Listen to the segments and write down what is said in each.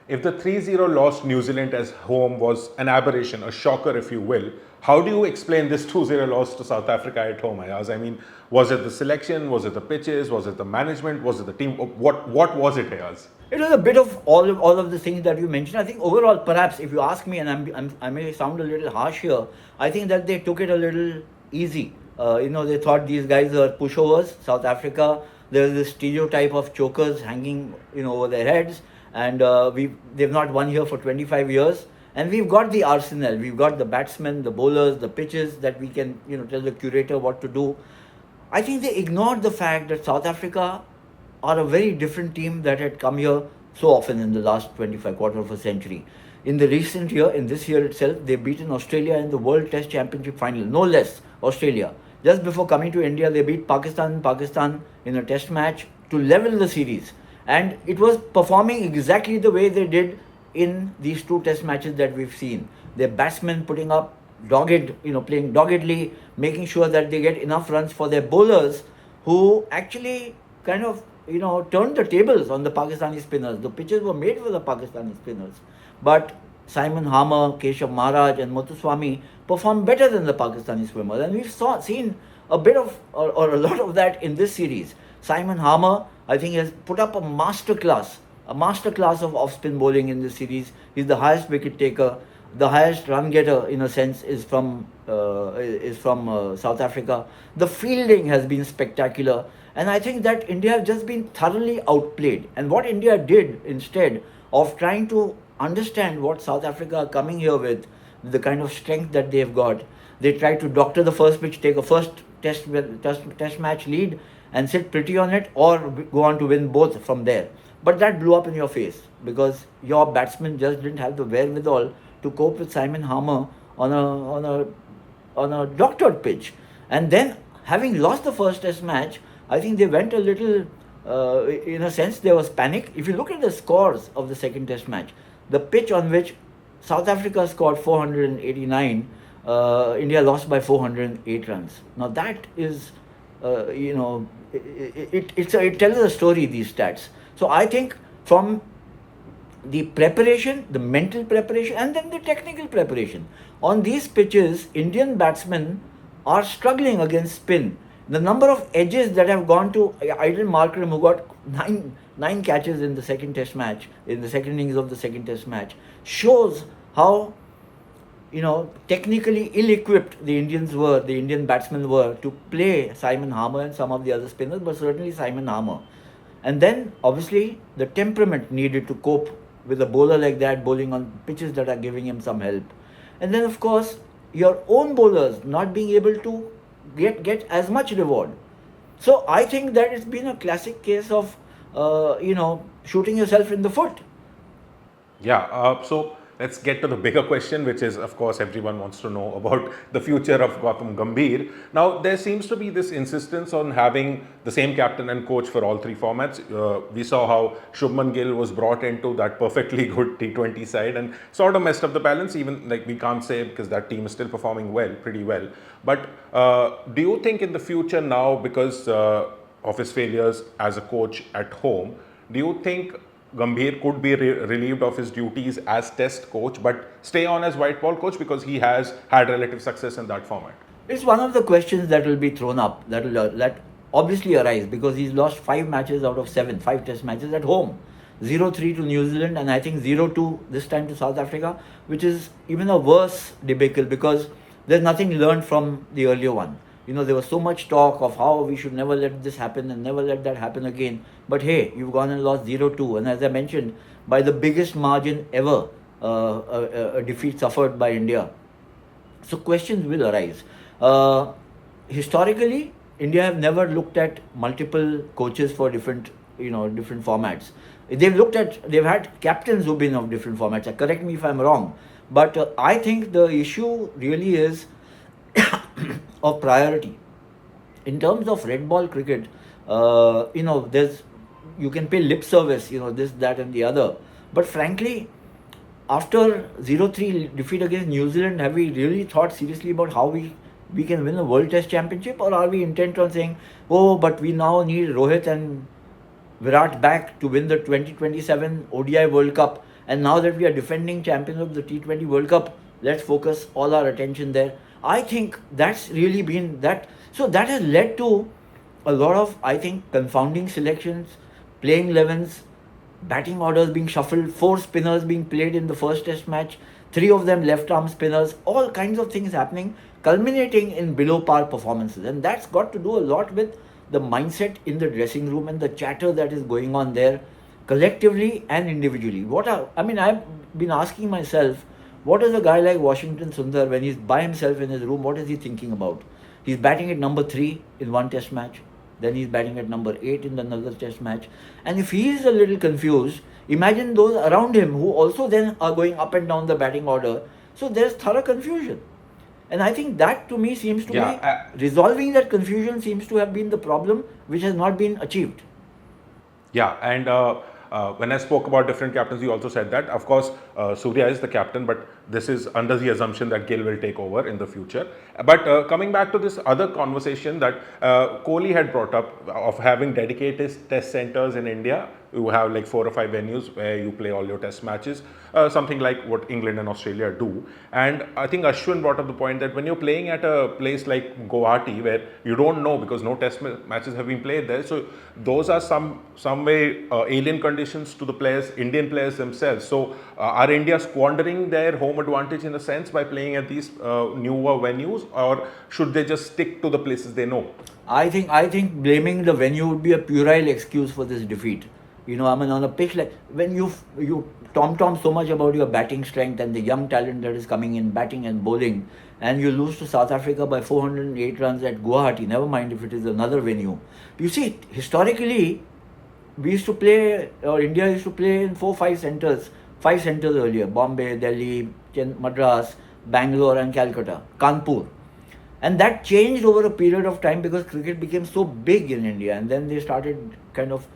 If the 3-0 loss New Zealand as home was an aberration, a shocker if you will, how do you explain this 2-0 loss to South Africa at home, Ayaz? I mean, was it the selection, was it the pitches, was it the management, was it the team? What was it, Ayaz? It was a bit of all of the things that you mentioned. I think overall, perhaps if you ask me, and I may sound a little harsh here, I think that they took it a little easy. They thought these guys are pushovers. South Africa, there's this stereotype of chokers hanging, over their heads, and they've not won here for 25 years. And we've got the arsenal. We've got the batsmen, the bowlers, the pitches that we can, tell the curator what to do. I think they ignored the fact that South Africa are a very different team that had come here so often in the last quarter of a century. In the recent year, in this year itself, they've beaten Australia in the World Test Championship final, no less, Australia. Just before coming to India, they beat Pakistan in a test match to level the series. And it was performing exactly the way they did in these two test matches that we've seen. Their batsmen putting up playing doggedly, making sure that they get enough runs for their bowlers, who actually kind of, turned the tables on the Pakistani spinners. The pitches were made for the Pakistani spinners. But Simon Harmer, Keshav Maharaj and Muthuswamy performed better than the Pakistani swimmers. And we've seen a bit of, or a lot of that in this series. Simon Harmer, I think, has put up a masterclass of off-spin bowling in this series. He's the highest wicket taker. The highest run getter, in a sense, is from South Africa. The fielding has been spectacular. And I think that India has just been thoroughly outplayed. And what India did, instead of trying to understand what South Africa are coming here with, the kind of strength that they've got, they tried to doctor the first pitch, take a first test match lead and sit pretty on it, or go on to win both from there. But that blew up in your face, because your batsmen just didn't have the wherewithal to cope with Simon Harmer on a doctored pitch. And then, having lost the first test match, I think they went a little, in a sense, there was panic. If you look at the scores of the second test match, the pitch on which South Africa scored 489, India lost by 408 runs. Now that is, it tells a story, these stats. So I think from the preparation, the mental preparation, and then the technical preparation, on these pitches, Indian batsmen are struggling against spin. The number of edges that have gone to Aiden Markram, who got nine catches in the second test match, in the second innings of the second test match, shows how, technically ill-equipped the Indian batsmen were to play Simon Harmer and some of the other spinners, but certainly Simon Harmer. And then, obviously, the temperament needed to cope with a bowler like that, bowling on pitches that are giving him some help. And then, of course, your own bowlers not being able to get as much reward. So I think that it's been a classic case of, shooting yourself in the foot. Yeah, so let's get to the bigger question, which is, of course, everyone wants to know about the future of Gautam Gambhir. Now, there seems to be this insistence on having the same captain and coach for all three formats. We saw how Shubman Gill was brought into that perfectly good T20 side and sort of messed up the balance, even like we can't say, because that team is still performing pretty well. But do you think in the future now, because of his failures as a coach at home, do you think Gambhir could be relieved of his duties as test coach but stay on as white ball coach because he has had relative success in that format? It's one of the questions that will be thrown up, that obviously arise, because he's lost 5 matches out of 7, 5 test matches at home. 0-3 to New Zealand, and I think 0-2 this time to South Africa, which is even a worse debacle because there's nothing learned from the earlier one. There was so much talk of how we should never let this happen and never let that happen again. But hey, you've gone and lost 0-2. And as I mentioned, by the biggest margin ever, a defeat suffered by India. So questions will arise. Historically, India have never looked at multiple coaches for different formats. They've had captains who've been of different formats. Correct me if I'm wrong. But I think the issue really is of priority. In terms of red ball cricket, you can pay lip service, this, that and the other. But frankly, after 0-3 defeat against New Zealand, have we really thought seriously about how we we can win a World Test Championship, or are we intent on saying, oh, but we now need Rohit and Virat back to win the 2027 ODI World Cup, and now that we are defending champions of the T20 World Cup, let's focus all our attention there. I think that's really been that. So that has led to a lot of, I think, confounding selections, playing 11s, batting orders being shuffled, 4 spinners being played in the first test match, 3 of them left arm spinners, all kinds of things happening, culminating in below par performances. And that's got to do a lot with the mindset in the dressing room and the chatter that is going on there collectively and individually. I've been asking myself, what is a guy like Washington Sundar, when he's by himself in his room, what is he thinking about? He's batting at number 3 in one test match, then he's batting at number 8 in another test match. And if he is a little confused, imagine those around him who also then are going up and down the batting order. So there's thorough confusion. And I think that to me seems to be resolving that confusion seems to have been the problem which has not been achieved. Yeah, and when I spoke about different captains, you also said that. Of course, Surya is the captain, but this is under the assumption that Gill will take over in the future. But coming back to this other conversation that Kohli had brought up of having dedicated test centers in India. You have like 4 or 5 venues where you play all your test matches, something like what England and Australia do. And I think Ashwin brought up the point that when you're playing at a place like Guwahati, where you don't know because no test matches have been played there, so those are some way alien conditions to the players, Indian players themselves. So are India squandering their home advantage in a sense by playing at these newer venues, or should they just stick to the places they know? I think blaming the venue would be a puerile excuse for this defeat. On a pitch like when you tom so much about your batting strength and the young talent that is coming in batting and bowling, and you lose to South Africa by 408 runs at Guwahati, never mind if it is another venue. You see, historically, we used to play, or India used to play in 5 centers earlier: Bombay, Delhi, Madras, Bangalore, and Calcutta, Kanpur. And that changed over a period of time because cricket became so big in India, and then they started kind of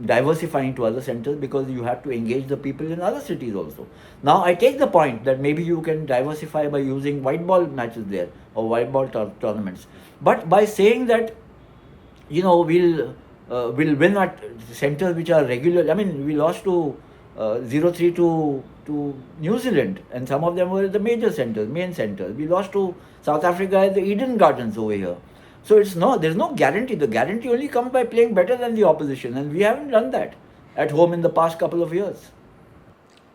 diversifying to other centers because you have to engage the people in other cities also. Now, I take the point that maybe you can diversify by using white ball matches there or white ball tournaments. But by saying that, we'll win at centers which are regular. I mean, we lost to 0-3 to New Zealand, and some of them were the major centers, main centers. We lost to South Africa at the Eden Gardens over here. So there's no guarantee. The guarantee only comes by playing better than the opposition, and we haven't done that at home in the past couple of years.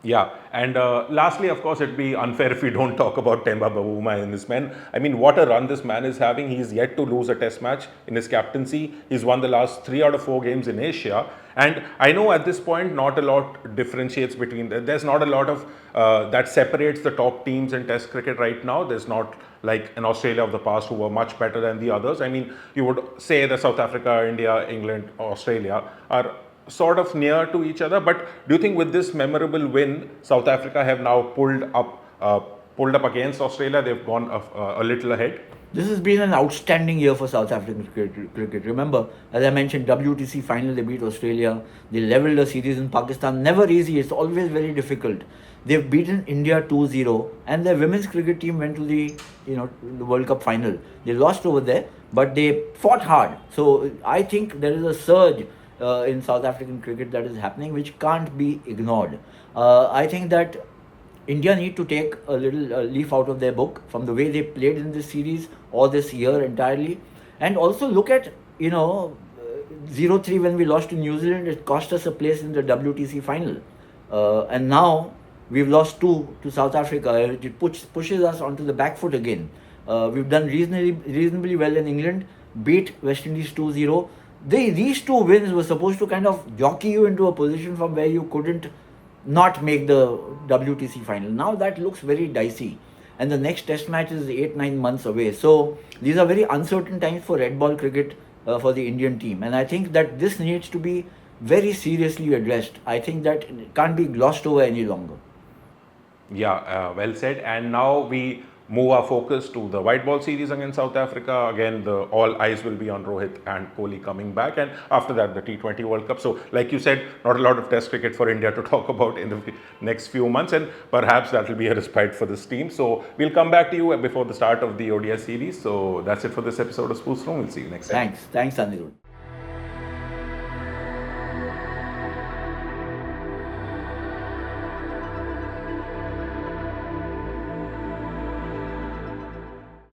Yeah, and lastly, of course, it'd be unfair if we don't talk about Temba Bavuma and his men. I mean, what a run this man is having. He's yet to lose a test match in his captaincy. He's won the last 3 out of 4 games in Asia. And I know at this point, not a lot differentiates between there's not a lot of that separates the top teams in test cricket right now. There's not like in Australia of the past who were much better than the others. I mean, you would say that South Africa, India, England, Australia are sort of near to each other. But do you think with this memorable win, South Africa have now pulled up against Australia? They've gone a little ahead. This has been an outstanding year for South African cricket. Remember, as I mentioned, WTC final, they beat Australia. They levelled a series in Pakistan. Never easy. It's always very difficult. They've beaten India 2-0, and their women's cricket team went to the World Cup final. They lost over there, but they fought hard. So I think there is a surge in South African cricket that is happening, which can't be ignored. I think that India need to take a little leaf out of their book from the way they played in this series or this year entirely, and also look at 0-3 when we lost to New Zealand. It cost us a place in the WTC final, and now we've lost 2 to South Africa. It pushes us onto the back foot again. We've done reasonably well in England, beat West Indies 2-0. These 2 wins were supposed to kind of jockey you into a position from where you couldn't not make the WTC final. Now that looks very dicey, and the next test match is 8-9 months away. So these are very uncertain times for red ball cricket for the Indian team, and I think that this needs to be very seriously addressed. I think that it can't be glossed over any longer. Yeah, well said. And now we move our focus to the white ball series against South Africa. Again, all eyes will be on Rohit and Kohli coming back, and after that, the T20 World Cup. So, like you said, not a lot of Test cricket for India to talk about in the next few months, and perhaps that will be a respite for this team. So, we'll come back to you before the start of the ODI series. So, that's it for this episode of Sports Room. We'll see you next time. Thanks, Anirudh.